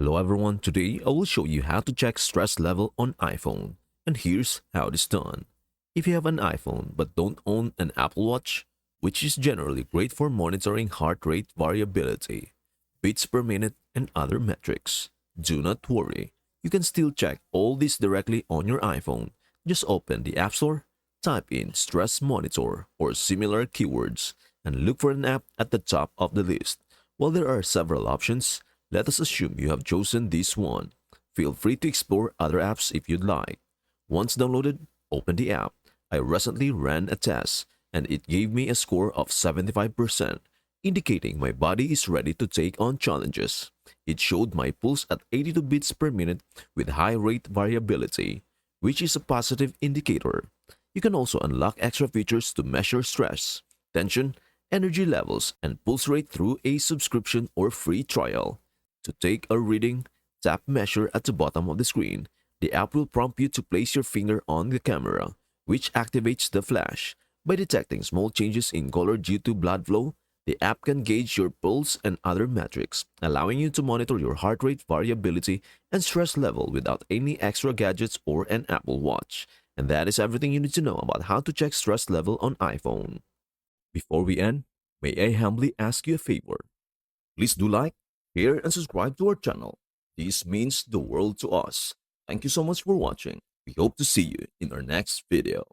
Hello everyone, today I will show you how to check stress level on iPhone. And here's how it is done. If you have an iPhone but don't own an Apple Watch, which is generally great for monitoring heart rate variability, beats per minute, and other metrics, do not worry. You can still check all this directly on your iPhone. Just open the App Store, type in stress monitor or similar keywords, and look for an app at the top of the list. While there are several options, let us assume you have chosen this one. Feel free to explore other apps if you'd like. Once downloaded, open the app. I recently ran a test and it gave me a score of 75%, indicating my body is ready to take on challenges. It showed my pulse at 82 beats per minute with high rate variability, which is a positive indicator. You can also unlock extra features to measure stress, tension, energy levels, and pulse rate through a subscription or free trial. To take a reading, tap Measure at the bottom of the screen. The app will prompt you to place your finger on the camera, which activates the flash. By detecting small changes in color due to blood flow, the app can gauge your pulse and other metrics, allowing you to monitor your heart rate variability and stress level without any extra gadgets or an Apple Watch. And that is everything you need to know about how to check stress level on iPhone. Before we end, may I humbly ask you a favor? Please do like, share, and subscribe to our channel. This means the world to us. Thank you so much for watching. We hope to see you in our next video.